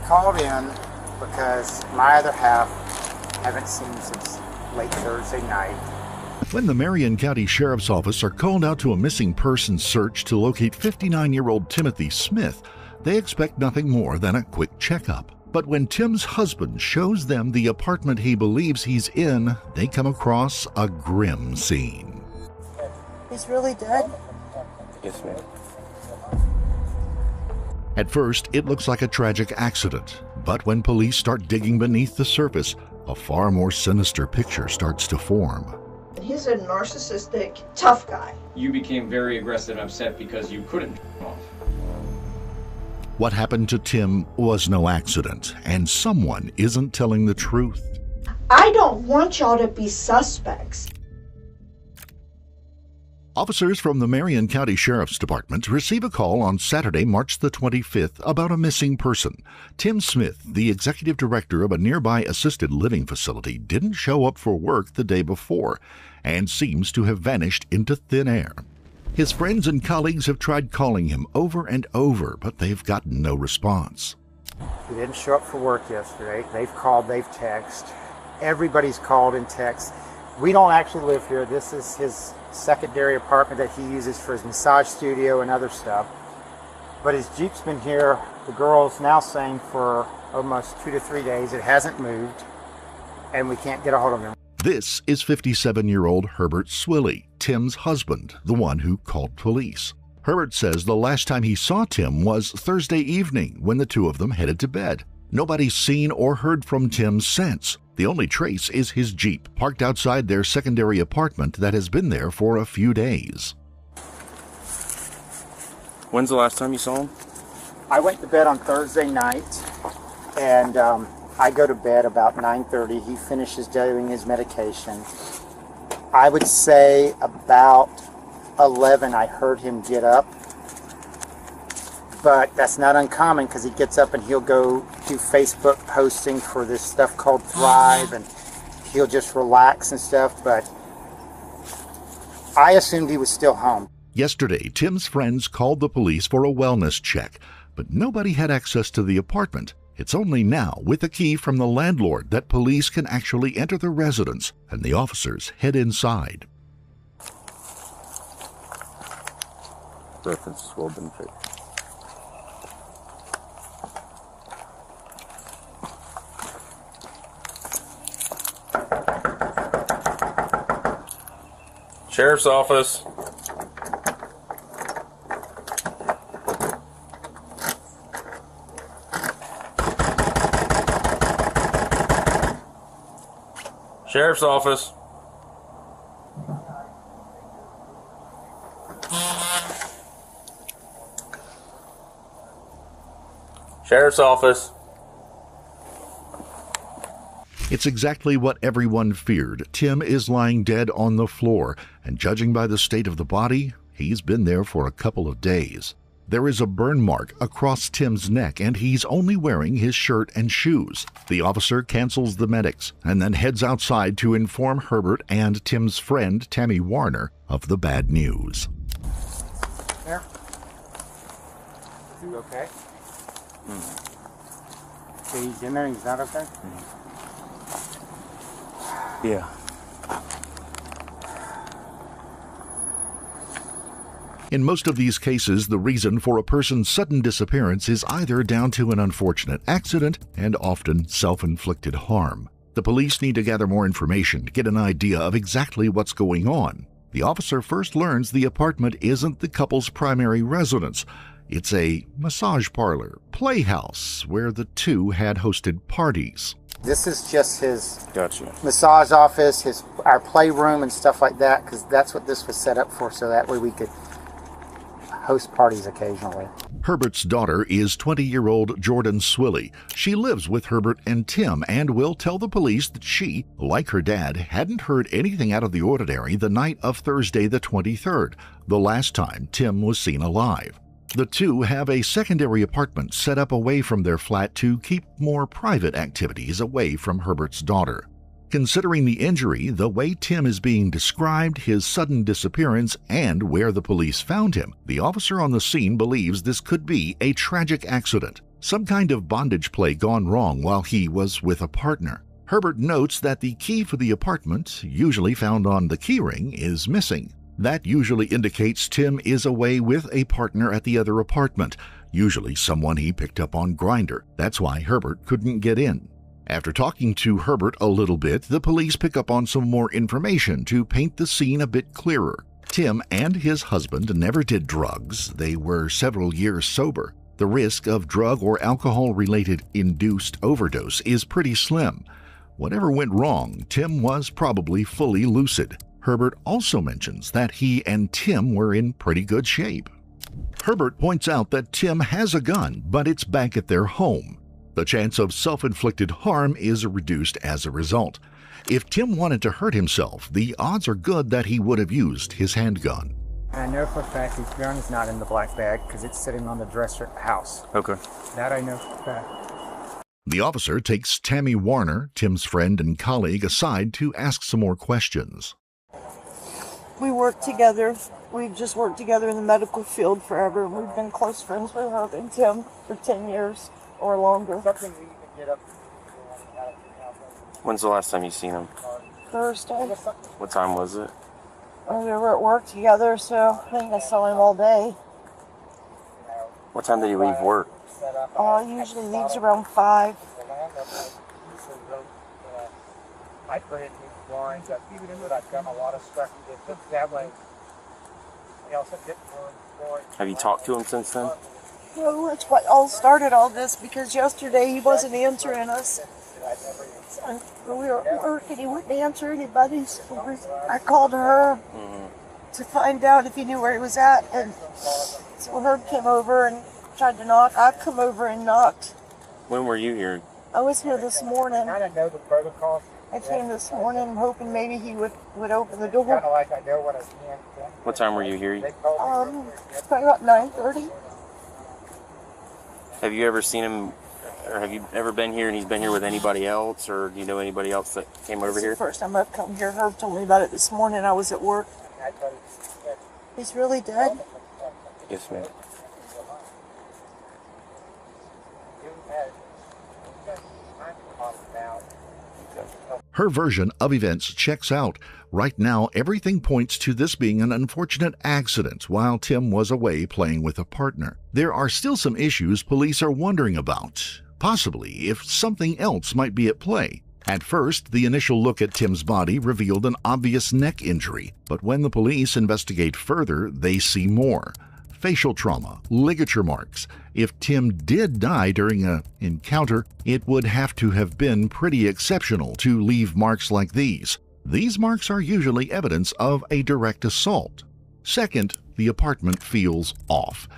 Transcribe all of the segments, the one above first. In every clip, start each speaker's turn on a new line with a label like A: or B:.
A: called in because my other half haven't seen since late Thursday night.
B: When the Marion County Sheriff's Office are called out to a missing person search to locate 59-year-old Timothy Smith, they expect nothing more than a quick checkup. But when Tim's husband shows them the apartment he believes he's in, they come across a grim scene.
A: He's really dead?
C: Yes, ma'am.
B: At first, it looks like a tragic accident, but when police start digging beneath the surface, a far more sinister picture starts to form.
D: He's a narcissistic, tough guy.
E: You became very aggressive and upset because you couldn't off.
B: What happened to Tim was no accident, and someone isn't telling the truth.
D: I don't want y'all to be suspects.
B: Officers from the Marion County Sheriff's Department receive a call on Saturday, March the 25th, about a missing person. Tim Smith, the executive director of a nearby assisted living facility, didn't show up for work the day before and seems to have vanished into thin air. His friends and colleagues have tried calling him over and over, but they've gotten no response.
A: He didn't show up for work yesterday. They've called, they've texted. Everybody's called and texted. We don't actually live here. This is his secondary apartment that he uses for his massage studio and other stuff. But his Jeep's been here, the girl's now saying, for almost 2 to 3 days. It hasn't moved, and we can't get a hold of him.
B: This is 57-year-old Herbert Swilley, Tim's husband, the one who called police. Herbert says the last time he saw Tim was Thursday evening when the two of them headed to bed. Nobody's seen or heard from Tim since. The only trace is his Jeep, parked outside their secondary apartment that has been there for a few days.
C: When's the last time you saw him?
A: I went to bed on Thursday night, and I go to bed about 9:30. He finishes doing his medication. I would say about 11 I heard him get up, but that's not uncommon because he gets up and he'll go do Facebook posting for this stuff called Thrive, and he'll just relax and stuff, but I assumed he was still home.
B: Yesterday, Tim's friends called the police for a wellness check, but nobody had access to the apartment. It's only now, with a key from the landlord, that police can actually enter the residence, and the officers head inside.
C: References will have been fixed. Sheriff's Office. Sheriff's Office. Sheriff's Office.
B: It's exactly what everyone feared. Tim is lying dead on the floor, and judging by the state of the body, he's been there for a couple of days. There is a burn mark across Tim's neck, and he's only wearing his shirt and shoes. The officer cancels the medics and then heads outside to inform Herbert and Tim's friend, Tammy Warner, of the bad news.
A: There. You okay? So he's in there, he's not okay?
C: Yeah.
B: In most of these cases, the reason for a person's sudden disappearance is either down to an unfortunate accident and often self-inflicted harm. The police need to gather more information to get an idea of exactly what's going on. The officer first learns the apartment isn't the couple's primary residence. It's a massage parlor, playhouse, where the two had hosted parties.
A: This is just his
C: Gotcha.
A: massage office, our playroom and stuff like that, because that's what this was set up for, so that way we could host parties occasionally.
B: Herbert's daughter is 20-year-old Jordan Swilley. She lives with Herbert and Tim and will tell the police that she, like her dad, hadn't heard anything out of the ordinary the night of Thursday the 23rd, the last time Tim was seen alive. The two have a secondary apartment set up away from their flat to keep more private activities away from Herbert's daughter. Considering the injury, the way Tim is being described, his sudden disappearance, and where the police found him, the officer on the scene believes this could be a tragic accident. some kind of bondage play gone wrong while he was with a partner. Herbert notes that the key for the apartment, usually found on the keyring, is missing. That usually indicates Tim is away with a partner at the other apartment, usually someone he picked up on Grindr. That's why Herbert couldn't get in. After talking to Herbert a little bit, the police pick up on some more information to paint the scene a bit clearer. Tim and his husband never did drugs. They were several years sober. The risk of drug or alcohol-related induced overdose is pretty slim. Whatever went wrong, Tim was probably fully lucid. Herbert also mentions that he and Tim were in pretty good shape. Herbert points out that Tim has a gun, but it's back at their home. The chance of self-inflicted harm is reduced as a result. If Tim wanted to hurt himself, the odds are good that he would have used his handgun.
A: I know for a fact his gun is not in the black bag because it's sitting on the dresser at the house.
C: Okay.
A: That I know for a fact.
B: The officer takes Tammy Warner, Tim's friend and colleague, aside to ask some more questions.
F: We work together. We've just worked together in the medical field forever. We've been close friends with her and Tim for 10 years or longer.
G: When's the last time you seen him?
F: Thursday.
G: What time was it?
F: We were at work together, so I think I saw him all day.
G: What time did he leave work?
F: He usually leaves around 5.
G: Have you talked to him since then?
F: Well, that's what all started all this, because yesterday he wasn't answering us. We were at work and he wouldn't answer anybody, so I called her to find out if he knew where he was at, and so Herb came over and tried to knock. I come over and knocked.
G: When were you here?
F: I was here this morning.
A: I know the protocol.
F: I came this morning hoping maybe he would open the door.
A: Kind of like I know what I can.
G: What time were you here?
F: Probably about 9:30.
G: Have you ever seen him, or have you ever been here and he's been here with anybody else, or do you know anybody else that came over here?
F: It's the first time I've come here. Herb told me about it this morning. I was at work. He's really dead?
G: Yes, ma'am.
B: Her version of events checks out. Right now, everything points to this being an unfortunate accident while Tim was away playing with a partner. There are still some issues police are wondering about, possibly if something else might be at play. At first, the initial look at Tim's body revealed an obvious neck injury, but when the police investigate further, they see more. Facial trauma, ligature marks. If Tim did die during an encounter, it would have to have been pretty exceptional to leave marks like these. These marks are usually evidence of a direct assault. Second, the apartment feels off.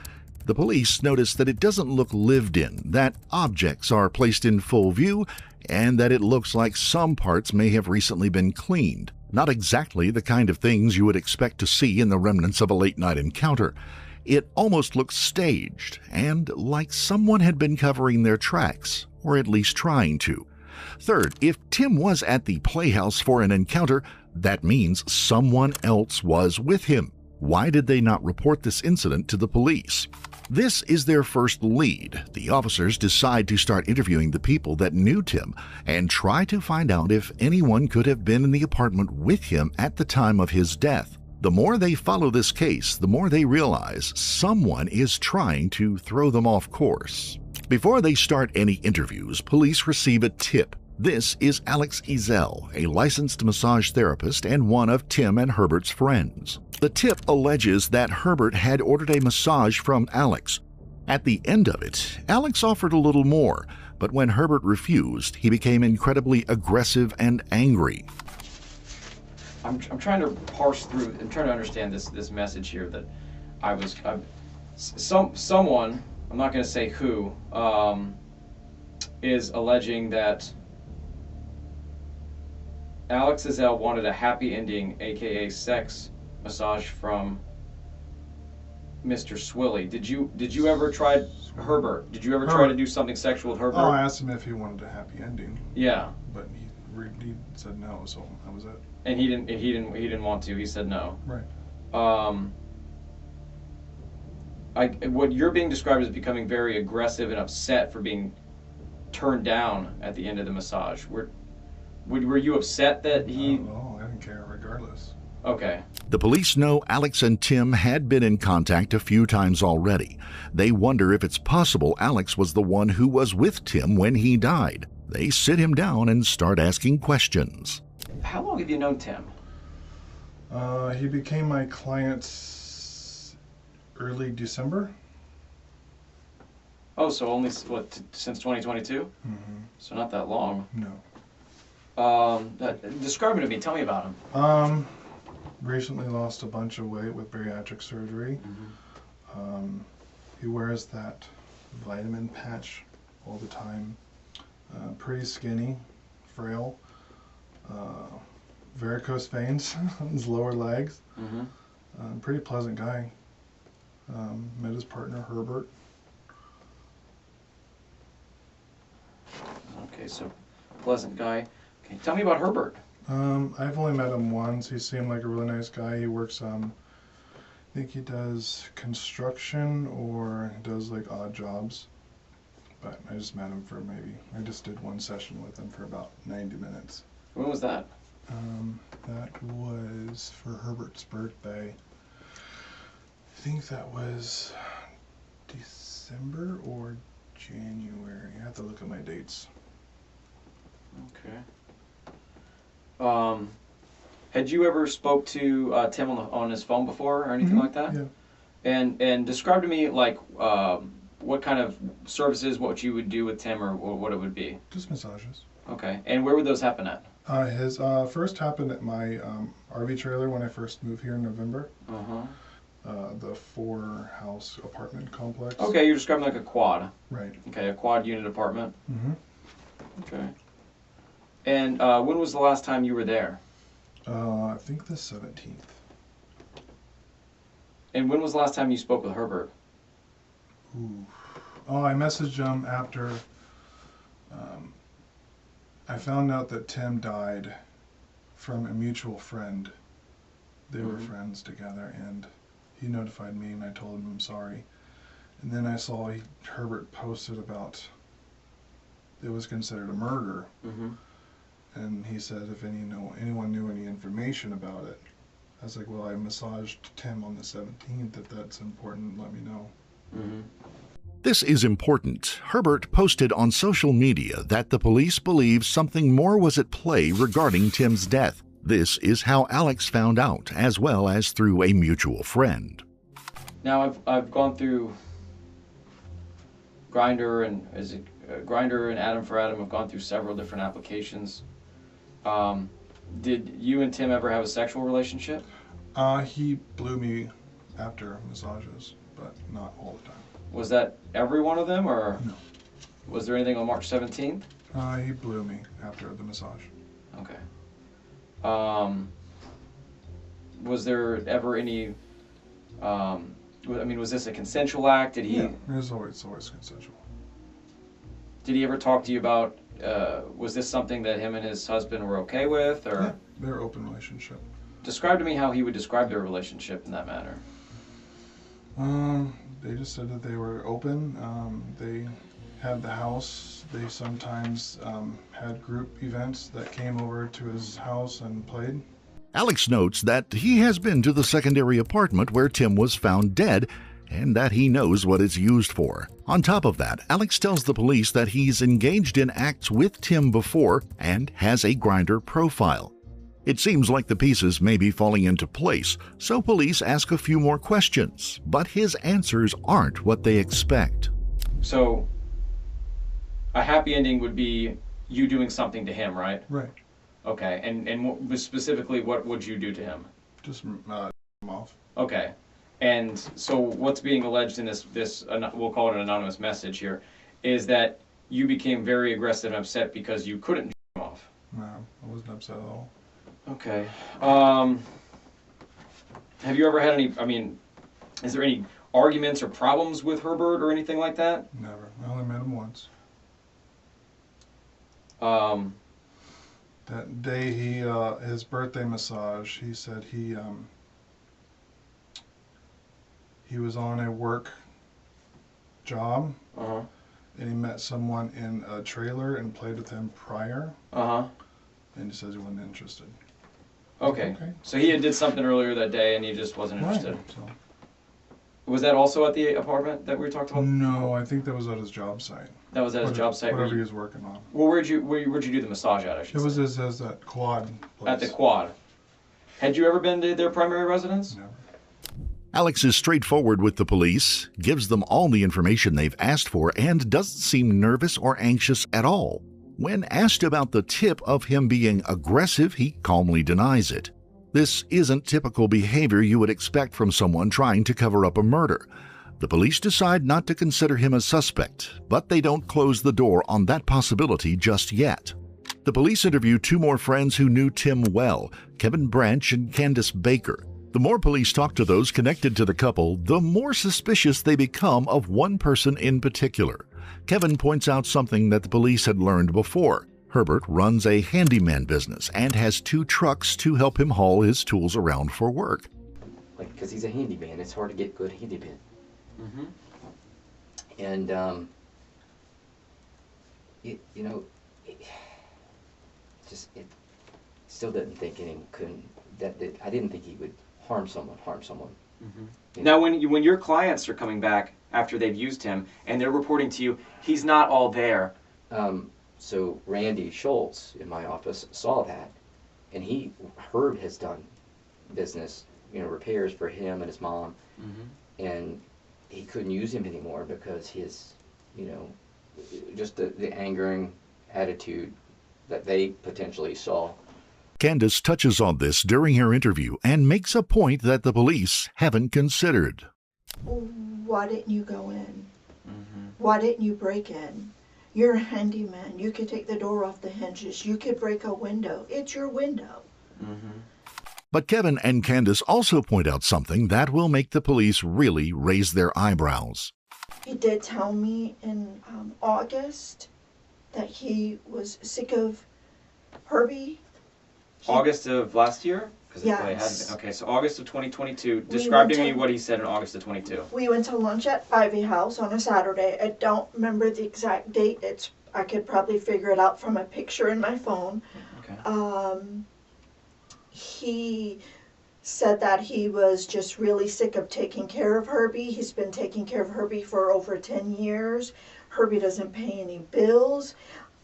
B: The police notice that it doesn't look lived in, that objects are placed in full view, and that it looks like some parts may have recently been cleaned. Not exactly the kind of things you would expect to see in the remnants of a late-night encounter. It almost looks staged, and like someone had been covering their tracks, or at least trying to. Third, if Tim was at the playhouse for an encounter, that means someone else was with him. Why did they not report this incident to the police? This is their first lead. The officers decide to start interviewing the people that knew Tim and try to find out if anyone could have been in the apartment with him at the time of his death. The more they follow this case, the more they realize someone is trying to throw them off course. Before they start any interviews, police receive a tip. This is Alex Ezel, a licensed massage therapist and one of Tim and Herbert's friends. The tip alleges that Herbert had ordered a massage from Alex. At the end of it, Alex offered a little more, but when Herbert refused, he became incredibly aggressive and angry.
E: I'm trying to parse through and trying to understand this message here that someone, I'm not going to say who, is alleging that Alex Ezel wanted a happy ending, aka sex massage from Mr. Swilly. Did you ever try, Herbert? Did you ever try to do something sexual with Herbert?
H: Oh, I asked him if he wanted a happy ending.
E: Yeah.
H: But he said no, so that was it.
E: And he didn't want to. He said no.
H: Right.
E: what you're being described as becoming very aggressive and upset for being turned down at the end of the massage. Were you upset that he?
H: No, I didn't care regardless.
E: Okay.
B: The police know Alex and Tim had been in contact a few times already. They wonder if it's possible Alex was the one who was with Tim when he died. They sit him down and start asking questions.
E: How long have you known Tim?
H: He became my client early December.
E: Oh, so only since 2022?
H: Mm-hmm.
E: So not that long.
H: No.
E: Describe him to me. Tell me about him.
H: Recently lost a bunch of weight with bariatric surgery. He wears that vitamin patch all the time. Pretty skinny, frail. Varicose veins on his lower legs. Pretty pleasant guy. Met his partner Herbert.
E: Okay, so pleasant guy. Okay, tell me about Herbert.
H: I've only met him once. He seemed like a really nice guy. He works, I think he does construction or does like odd jobs. But I just met him for I just did one session with him for about 90 minutes.
E: When was that?
H: That was for Herbert's birthday. I think that was December or January. I have to look at my dates.
E: Okay. Had you ever spoke to Tim on his phone before or anything like that?
H: Yeah.
E: And describe to me like what kind of services, what you would do with Tim, or what it would be.
H: Just massages.
E: Okay. And where would those happen at?
H: His first happened at my RV trailer when I first moved here in November. The 4-house apartment complex.
E: Okay, you're describing like a quad.
H: Right.
E: Okay, a quad unit apartment. Okay. And when was the last time you were there?
H: I think the 17th.
E: And when was the last time you spoke with Herbert?
H: Ooh. Oh, I messaged him after I found out that Tim died from a mutual friend. They were friends together, and he notified me, and I told him I'm sorry. And then I saw Herbert posted about it was considered a murder. And he said if anyone knew any information about it. I was like, well, I massaged Tim on the 17th. If that's important, let me know.
B: This is important. Herbert posted on social media that the police believe something more was at play regarding Tim's death. This is how Alex found out, as well as through a mutual friend.
E: Now I've gone through Grindr and Grindr and Adam for Adam have gone through several different applications. Did you and Tim ever have a sexual relationship?
H: He blew me after massages, but not all the time.
E: Was that every one of them, or
H: No.
E: was there anything on March 17th?
H: He blew me after the massage.
E: Okay. Was there ever any? Was this a consensual act? Did he?
H: Yeah, it was always consensual.
E: Did he ever talk to you about? Was this something that him and his husband were okay with, or?
H: Yeah, they're open relationship.
E: Describe to me how he would describe their relationship in that manner.
H: They just said that they were open. They had the house. They sometimes had group events that came over to his house and played.
B: Alex notes that he has been to the secondary apartment where Tim was found dead and that he knows what it's used for. On top of that, Alex tells the police that he's engaged in acts with Tim before and has a Grindr profile. It seems like the pieces may be falling into place, so police ask a few more questions, but his answers aren't what they expect.
E: So, a happy ending would be you doing something to him, right?
H: Right.
E: Okay, and specifically, what would you do to him?
H: Just him off.
E: Okay, and so what's being alleged in this we'll call it an anonymous message here, is that you became very aggressive and upset because you couldn't him off.
H: No, I wasn't upset at all.
E: Okay. Have you ever had any, is there any arguments or problems with Herbert or anything like that?
H: Never. I only met him once. That day his birthday massage, he said he was on a work job,
E: Uh-huh.
H: and he met someone in a trailer and played with him prior,
E: Uh-huh.
H: and he says he wasn't interested.
E: Okay.
H: Okay.
E: So he had did something earlier that day and he just wasn't interested.
H: Right. So,
E: Was that also at the apartment that we talked about?
H: no, I think that was at his job site.
E: That was at his job site.
H: Whatever he was working on.
E: Well, where'd you do the massage at? I should
H: It was
E: say.
H: as that quad place.
E: At the Quad. Had you ever been to their primary residence?
H: Never.
B: Alex is straightforward with the police, gives them all the information they've asked for, and doesn't seem nervous or anxious at all. When asked about the tip of him being aggressive, he calmly denies it. This isn't typical behavior you would expect from someone trying to cover up a murder. The police decide not to consider him a suspect, but they don't close the door on that possibility just yet. The police interview two more friends who knew Tim well, Kevin Branch and Candace Baker. The more police talk to those connected to the couple, the more suspicious they become of one person in particular. Kevin points out something that the police had learned before. Herbert runs a handyman business and has 2 trucks to help him haul his tools around for work.
I: Like, because he's a handyman, it's hard to get good handyman.
E: Mm-hmm.
I: And, it still didn't think I didn't think he would harm someone.
E: Mm-hmm. Now, when your clients are coming back after they've used him and they're reporting to you, he's not all there.
I: So Randy Schultz in my office saw that, and Herb has done business, repairs for him and his mom, and he couldn't use him anymore because his, just the angering attitude that they potentially saw.
B: Candace touches on this during her interview and makes a point that the police haven't considered.
D: Why didn't you go in? Why didn't you break in? You're a handyman. You could take the door off the hinges. You could break a window. It's your window.
B: But Kevin and Candace also point out something that will make the police really raise their eyebrows.
D: He did tell me in August that he was sick of Herbie.
E: August of last year?
D: Yes.
E: Okay, so August of 2022. Describe to me what he said in August of 22.
D: We went to lunch at Ivy House on a Saturday. I don't remember the exact date. I could probably figure it out from a picture in my phone.
E: Okay.
D: He said that he was just really sick of taking care of Herbie. He's been taking care of Herbie for over 10 years. Herbie doesn't pay any bills.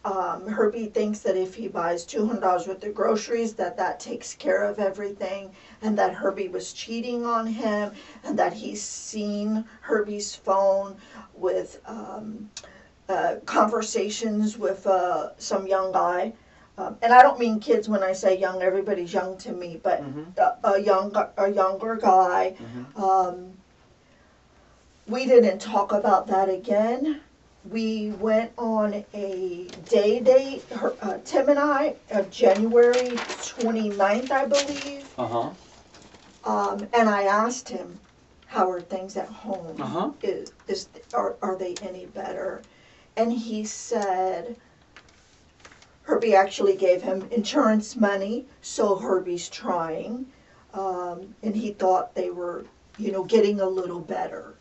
D: Herbie thinks that if he buys $200 worth of groceries, that takes care of everything, and that Herbie was cheating on him, and that he's seen Herbie's phone with conversations with some young guy. And I don't mean kids when I say young. Everybody's young to me, but a younger guy. We didn't talk about that again. We went on a day date, Tim and I, January 29th, I believe. And I asked him, how are things at home? Are they any better? And he said, Herbie actually gave him insurance money, so Herbie's trying. And he thought they were, getting a little better.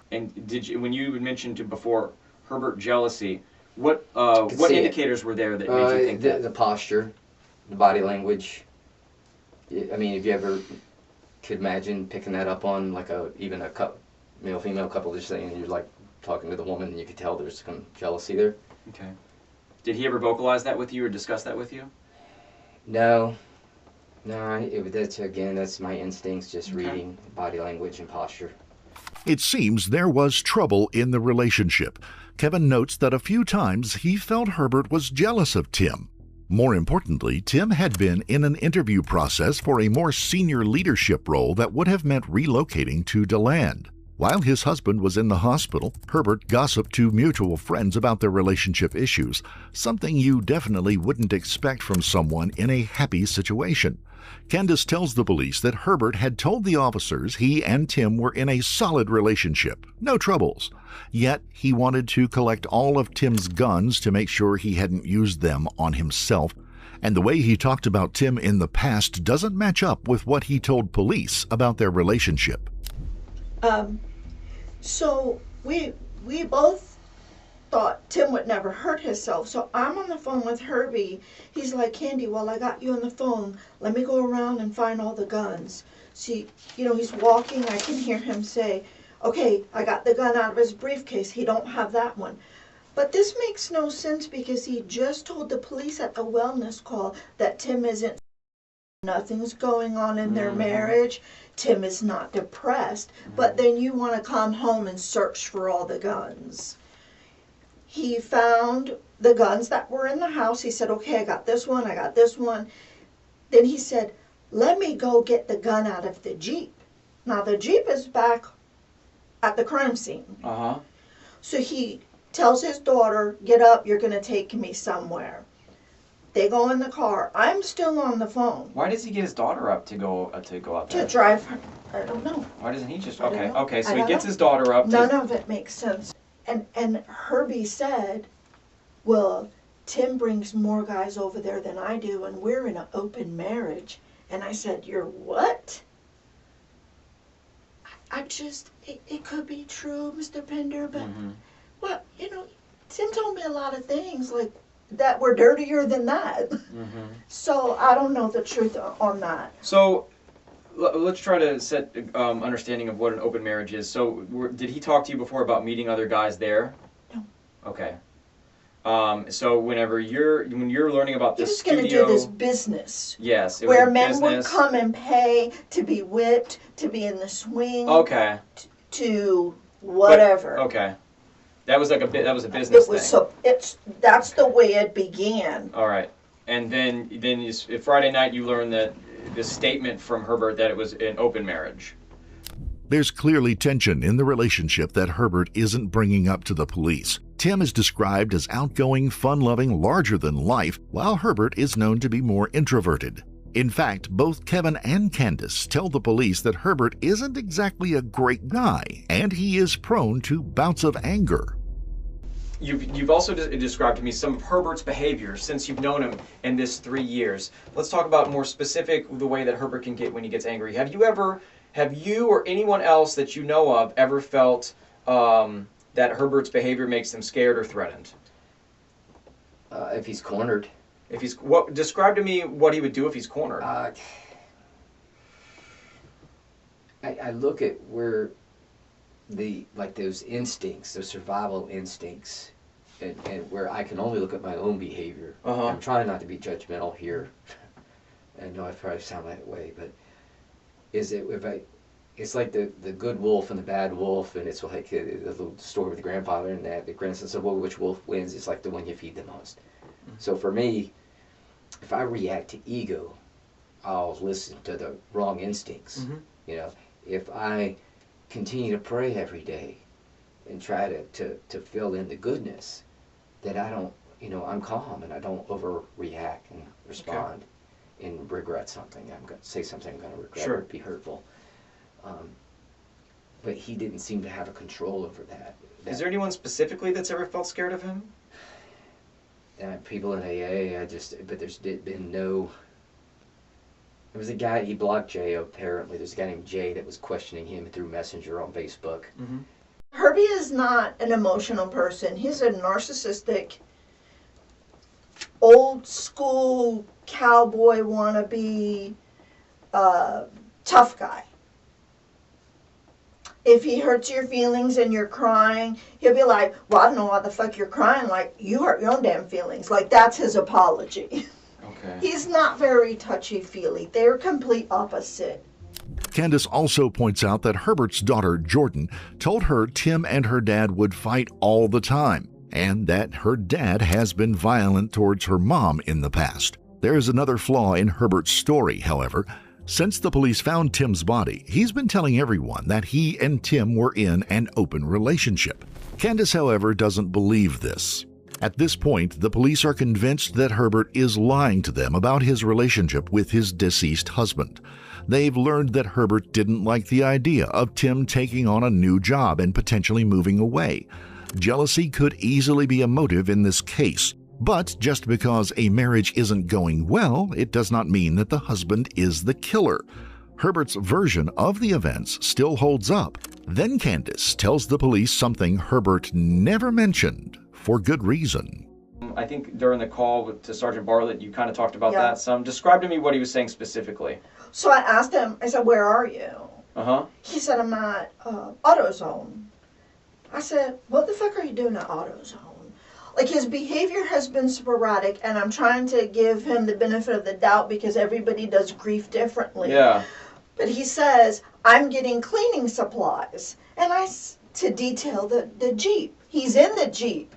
E: And when you mentioned before Herbert jealousy, what indicators were there that made you think that?
I: The posture, the body language. I mean, if you ever could imagine picking that up on even a male-female couple, just saying you're like talking to the woman, and you could tell there's some jealousy there.
E: Okay. Did he ever vocalize that with you or discuss that with you?
I: No. That's my instincts, just reading body language and posture.
B: It seems there was trouble in the relationship. Kevin notes that a few times he felt Herbert was jealous of Tim. More importantly, Tim had been in an interview process for a more senior leadership role that would have meant relocating to DeLand. While his husband was in the hospital, Herbert gossiped to mutual friends about their relationship issues, something you definitely wouldn't expect from someone in a happy situation. Candace tells the police that Herbert had told the officers he and Tim were in a solid relationship, no troubles. Yet he wanted to collect all of Tim's guns to make sure he hadn't used them on himself. And the way he talked about Tim in the past doesn't match up with what he told police about their relationship.
D: So we we both thought Tim would never hurt himself. So I'm on the phone with Herbie. He's like, Candy, while I got you on the phone, let me go around and find all the guns. See, he's walking. I can hear him say, okay, I got the gun out of his briefcase. He don't have that one. But this makes no sense because he just told the police at the wellness call that Tim isn't, nothing's going on in their marriage. Tim is not depressed. But then you want to come home and search for all the guns. He found the guns that were in the house. He said, okay, I got this one, I got this one. Then he said, let me go get the gun out of the Jeep. Now the Jeep is back at the crime scene. So he tells his daughter, get up, you're going to take me somewhere. They go in the car. I'm still on the phone.
E: Why does he get his daughter up to go out there?
D: To drive her. I don't know.
E: Why doesn't he just...
D: I don't know.
E: Okay, so
D: I
E: he
D: don't
E: gets
D: know.
E: his daughter up.
D: None of it makes sense. And Herbie said, well, Tim brings more guys over there than I do, and we're in an open marriage. And I said, you're what? I just, it could be true, Mr. Pender, but, well, Tim told me a lot of things, like, that were dirtier than that. So I don't know the truth on that.
E: So let's try to set understanding of what an open marriage is. So did he talk to you before about meeting other guys there?
D: No.
E: Okay. So when you're learning about
D: He
E: this
D: was going to
E: studio,
D: do this business.
E: yes, it was
D: Where
E: a
D: men
E: business.
D: would come and pay to be whipped, to be in the swing,
E: Okay.
D: to whatever.
E: Okay. That was like that was a business
D: It was
E: thing.
D: that's the way it began.
E: All right. And then Friday night you learned that this statement from Herbert that it was an open marriage.
B: There's clearly tension in the relationship that Herbert isn't bringing up to the police. Tim is described as outgoing, fun-loving, larger than life, while Herbert is known to be more introverted. In fact, both Kevin and Candace tell the police that Herbert isn't exactly a great guy, and he is prone to bouts of anger.
E: You've also described to me some of Herbert's behavior since you've known him in this 3 years. Let's talk about more specific the way that Herbert can get when he gets angry. Have you or anyone else that you know of ever felt that Herbert's behavior makes them scared or threatened?
I: If he's cornered.
E: Describe to me what he would do if he's cornered.
I: I look at where those instincts, those survival instincts, and where I can only look at my own behavior. I'm trying not to be judgmental here. I know I probably sound that way, but it's like the good wolf and the bad wolf, and it's like the little story with the grandfather and that the grandson said, well, which wolf wins? It's like the one you feed the most. So for me, if I react to ego, I'll listen to the wrong instincts. If I continue to pray every day and try to fill in the goodness, that I don't, I'm calm and I don't overreact and respond and regret something. I'm going to say something I'm going to regret or be hurtful. But he didn't seem to have a control over that.
E: Is there anyone specifically that's ever felt scared of him?
I: People in AA, but there's been no... There was a guy, he blocked Jay apparently. There's a guy named Jay that was questioning him through Messenger on Facebook.
D: Herbie is not an emotional person. He's a narcissistic, old school cowboy wannabe, tough guy. If he hurts your feelings and you're crying, he'll be like, well, I don't know why the fuck you're crying. Like, you hurt your own damn feelings. Like, that's his apology.
E: Okay.
D: He's not very touchy-feely. They're complete opposite.
B: Candace also points out that Herbert's daughter, Jordan, told her Tim and her dad would fight all the time, and that her dad has been violent towards her mom in the past. There is another flaw in Herbert's story, however. Since the police found Tim's body, he's been telling everyone that he and Tim were in an open relationship. Candace, however, doesn't believe this. At this point, the police are convinced that Herbert is lying to them about his relationship with his deceased husband. They've learned that Herbert didn't like the idea of Tim taking on a new job and potentially moving away. Jealousy could easily be a motive in this case. But just because a marriage isn't going well, it does not mean that the husband is the killer. Herbert's version of the events still holds up. Then Candace tells the police something Herbert never mentioned, for good reason.
E: I think during the call to Sergeant Bartlett, you kind of talked about
D: Yeah.
E: that some. Describe to me what he was saying specifically.
D: So I asked him, I said, where are you?
E: Uh-huh.
D: He said, I'm at AutoZone. I said, what the fuck are you doing at AutoZone? Like, his behavior has been sporadic, and I'm trying to give him the benefit of the doubt because everybody does grief differently.
E: Yeah.
D: But he says, I'm getting cleaning supplies. And to detail the Jeep. He's in the Jeep.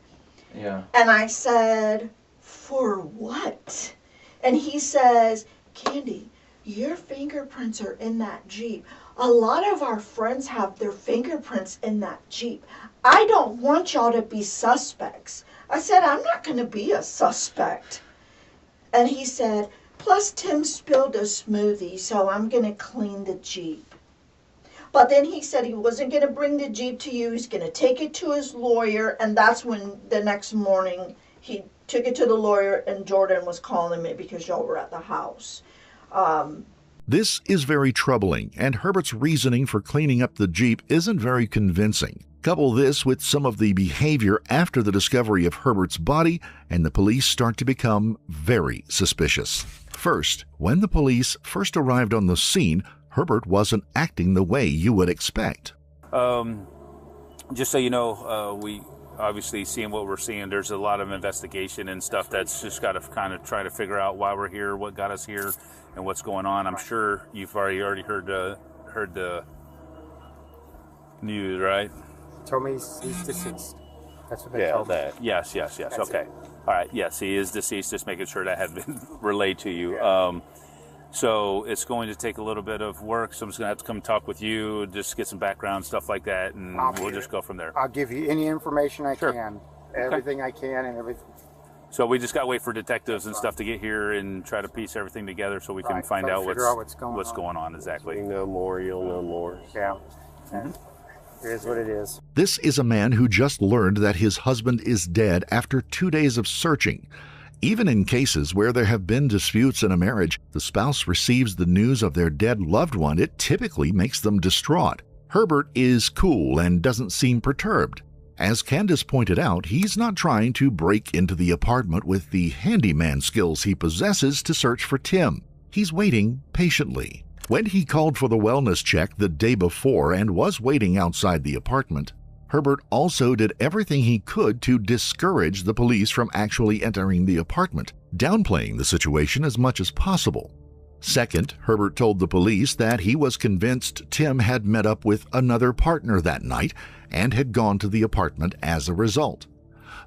E: Yeah.
D: And I said, for what? And he says, Candy, your fingerprints are in that Jeep. A lot of our friends have their fingerprints in that Jeep. I don't want y'all to be suspects. I said, I'm not going to be a suspect. And he said, plus Tim spilled a smoothie, so I'm going to clean the Jeep. But then he said he wasn't going to bring the Jeep to you. He's going to take it to his lawyer. And that's when the next morning he took it to the lawyer and Jordan was calling me because y'all were at the house.
B: This is very troubling, and Herbert's reasoning for cleaning up the Jeep isn't very convincing. Couple this with some of the behavior after the discovery of Herbert's body, and the police start to become very suspicious. First, when the police first arrived on the scene, Herbert wasn't acting the way you would expect.
J: Just so you know, we obviously seeing what we're seeing, there's a lot of investigation and stuff that's just got to kind of try to figure out why we're here, what got us here, and what's going on. I'm sure you've already heard the news, right?
A: Told me he's deceased. That's what they
J: Yeah,
A: told me.
J: that. Yes.
A: That's
J: Okay.
A: it.
J: All right. Yes, he is deceased. Just making sure that had been relayed to you.
A: Yeah.
J: So it's going to take a little bit of work. So I'm just going to have to come talk with you, just get some background, stuff like that, and we'll just go from there.
A: I'll give you any information I
J: Sure.
A: can. Everything I can and everything.
J: So we just got to wait for detectives and stuff to get here and try to piece everything together so we can
A: Right,
J: find
A: try to
J: out
A: figure out what's going on.
J: exactly.
G: You know more, you'll know more.
A: Yeah. It is what it is.
B: This is a man who just learned that his husband is dead after 2 days of searching. Even in cases where there have been disputes in a marriage, the spouse receives the news of their dead loved one. It typically makes them distraught. Herbert is cool and doesn't seem perturbed. As Candace pointed out, he's not trying to break into the apartment with the handyman skills he possesses to search for Tim. He's waiting patiently. When he called for the wellness check the day before and was waiting outside the apartment, Herbert also did everything he could to discourage the police from actually entering the apartment, downplaying the situation as much as possible. Second, Herbert told the police that he was convinced Tim had met up with another partner that night and had gone to the apartment as a result.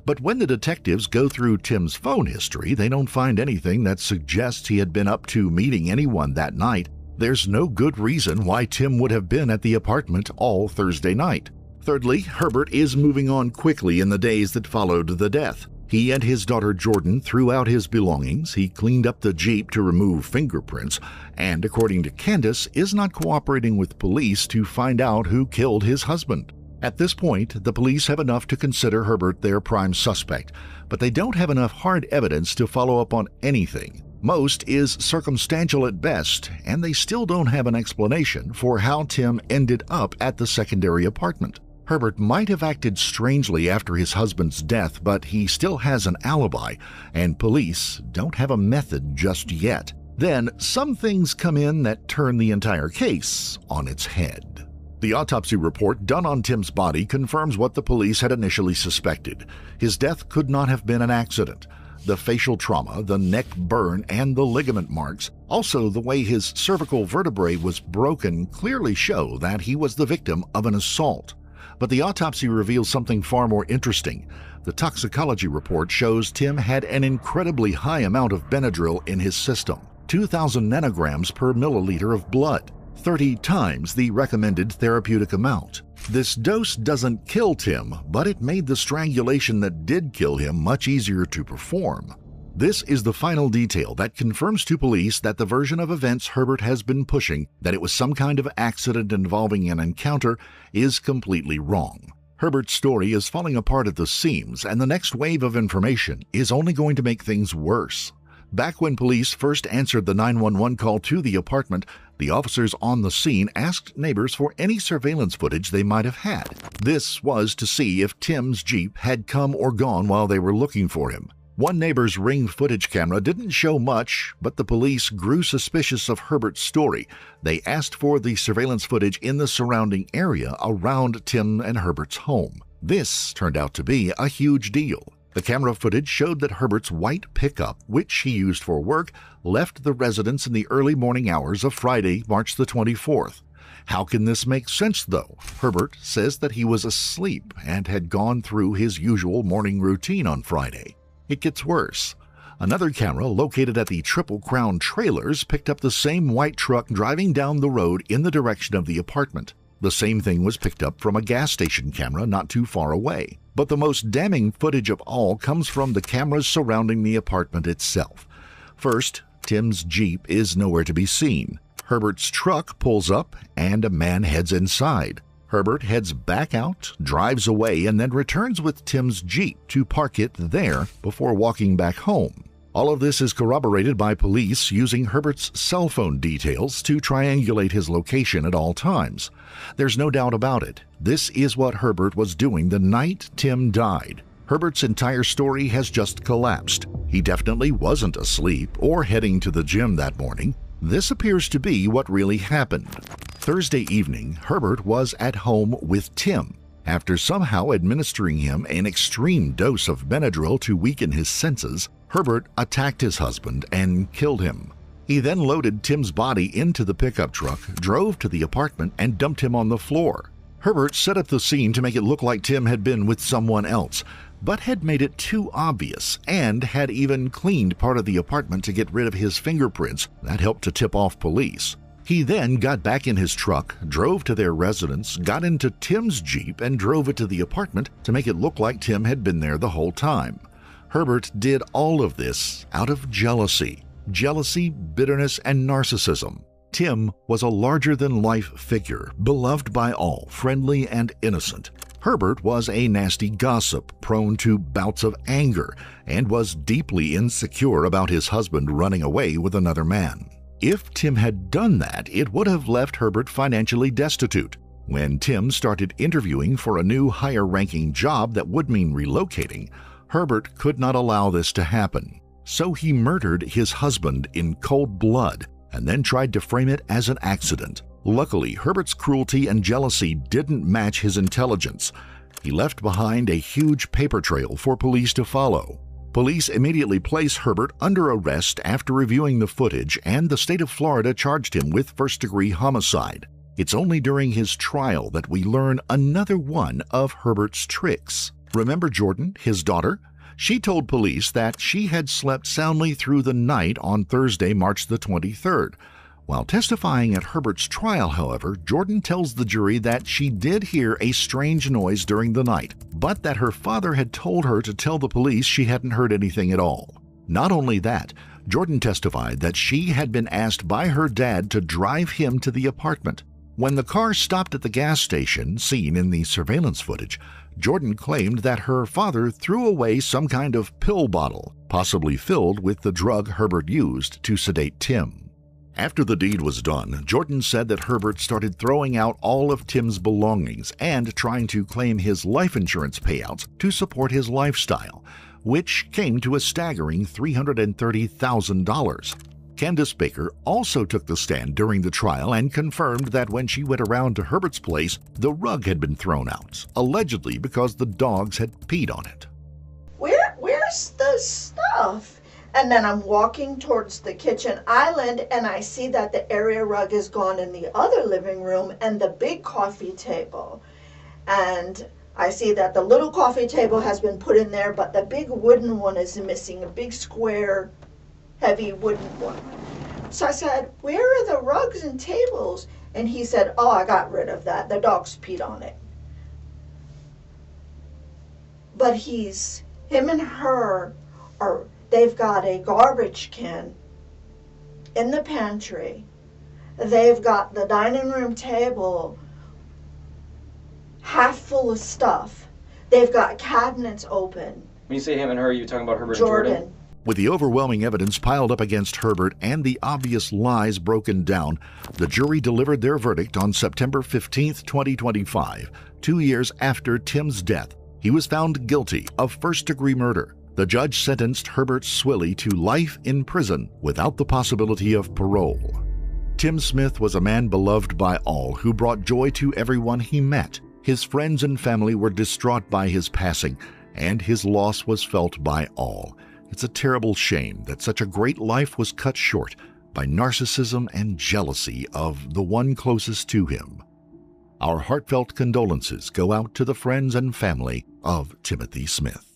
B: But when the detectives go through Tim's phone history, they don't find anything that suggests he had been up to meeting anyone that night. There's no good reason why Tim would have been at the apartment all Thursday night. Thirdly, Herbert is moving on quickly in the days that followed the death. He and his daughter Jordan threw out his belongings, he cleaned up the Jeep to remove fingerprints, and according to Candace, is not cooperating with police to find out who killed his husband. At this point, the police have enough to consider Herbert their prime suspect, but they don't have enough hard evidence to follow up on anything. Most is circumstantial at best, and they still don't have an explanation for how Tim ended up at the secondary apartment. Herbert might have acted strangely after his husband's death, but he still has an alibi, and police don't have a method just yet. Then, some things come in that turn the entire case on its head. The autopsy report done on Tim's body confirms what the police had initially suspected. His death could not have been an accident. The facial trauma, the neck burn, and the ligament marks, also the way his cervical vertebrae was broken, clearly show that he was the victim of an assault. But the autopsy reveals something far more interesting. The toxicology report shows Tim had an incredibly high amount of Benadryl in his system, 2,000 nanograms per milliliter of blood, 30 times the recommended therapeutic amount. This dose doesn't kill Tim, but it made the strangulation that did kill him much easier to perform. This is the final detail that confirms to police that the version of events Herbert has been pushing, that it was some kind of accident involving an encounter, is completely wrong. Herbert's story is falling apart at the seams, and the next wave of information is only going to make things worse. Back when police first answered the 911 call to the apartment, the officers on the scene asked neighbors for any surveillance footage they might have had. This was to see if Tim's Jeep had come or gone while they were looking for him. One neighbor's Ring footage camera didn't show much, but the police grew suspicious of Herbert's story. They asked for the surveillance footage in the surrounding area around Tim and Herbert's home. This turned out to be a huge deal. The camera footage showed that Herbert's white pickup, which he used for work, left the residence in the early morning hours of Friday, March the 24th. How can this make sense, though? Herbert says that he was asleep and had gone through his usual morning routine on Friday. It gets worse. Another camera located at the Triple Crown Trailers picked up the same white truck driving down the road in the direction of the apartment. The same thing was picked up from a gas station camera not too far away. But the most damning footage of all comes from the cameras surrounding the apartment itself. First, Tim's Jeep is nowhere to be seen. Herbert's truck pulls up and a man heads inside. Herbert heads back out, drives away, and then returns with Tim's Jeep to park it there before walking back home. All of this is corroborated by police using Herbert's cell phone details to triangulate his location at all times. There's no doubt about it. This is what Herbert was doing the night Tim died. Herbert's entire story has just collapsed. He definitely wasn't asleep or heading to the gym that morning. This appears to be what really happened. Thursday evening, Herbert was at home with Tim. After somehow administering him an extreme dose of Benadryl to weaken his senses, Herbert attacked his husband and killed him. He then loaded Tim's body into the pickup truck, drove to the apartment, and dumped him on the floor. Herbert set up the scene to make it look like Tim had been with someone else, but had made it too obvious and had even cleaned part of the apartment to get rid of his fingerprints. That helped to tip off police. He then got back in his truck, drove to their residence, got into Tim's Jeep, and drove it to the apartment to make it look like Tim had been there the whole time. Herbert did all of this out of jealousy. Jealousy, bitterness, and narcissism. Tim was a larger-than-life figure, beloved by all, friendly and innocent. Herbert was a nasty gossip, prone to bouts of anger, and was deeply insecure about his husband running away with another man. If Tim had done that, it would have left Herbert financially destitute. When Tim started interviewing for a new higher-ranking job that would mean relocating, Herbert could not allow this to happen. So he murdered his husband in cold blood and then tried to frame it as an accident. Luckily, Herbert's cruelty and jealousy didn't match his intelligence. He left behind a huge paper trail for police to follow. Police immediately placed Herbert under arrest after reviewing the footage, and the state of Florida charged him with first-degree homicide. It's only during his trial that we learn another one of Herbert's tricks. Remember Jordan, his daughter? She told police that she had slept soundly through the night on Thursday, March the 23rd. While testifying at Herbert's trial, however, Jordan tells the jury that she did hear a strange noise during the night, but that her father had told her to tell the police she hadn't heard anything at all. Not only that, Jordan testified that she had been asked by her dad to drive him to the apartment. When the car stopped at the gas station, seen in the surveillance footage, Jordan claimed that her father threw away some kind of pill bottle, possibly filled with the drug Herbert used to sedate Tim. After the deed was done, Jordan said that Herbert started throwing out all of Tim's belongings and trying to claim his life insurance payouts to support his lifestyle, which came to a staggering $330,000. Candace Baker also took the stand during the trial and confirmed that when she went around to Herbert's place, the rug had been thrown out, allegedly because the dogs had peed on it.
D: Where's the stuff? And then I'm walking towards the kitchen island and I see that the area rug is gone in the other living room and the big coffee table. And I see that the little coffee table has been put in there, but the big wooden one is missing, a big square, heavy wooden one. So I said, where are the rugs and tables? And he said, oh, I got rid of that. The dogs peed on it. But him and her they've got a garbage can in the pantry. They've got the dining room table half full of stuff. They've got cabinets open.
E: When you say him and her, are you talking about Herbert
D: Jordan.
E: and Jordan?
B: With the overwhelming evidence piled up against Herbert and the obvious lies broken down, the jury delivered their verdict on September 15, 2025, 2 years after Tim's death. He was found guilty of first-degree murder. The judge sentenced Herbert Swilly to life in prison without the possibility of parole. Tim Smith was a man beloved by all who brought joy to everyone he met. His friends and family were distraught by his passing, and his loss was felt by all. It's a terrible shame that such a great life was cut short by narcissism and jealousy of the one closest to him. Our heartfelt condolences go out to the friends and family of Timothy Smith.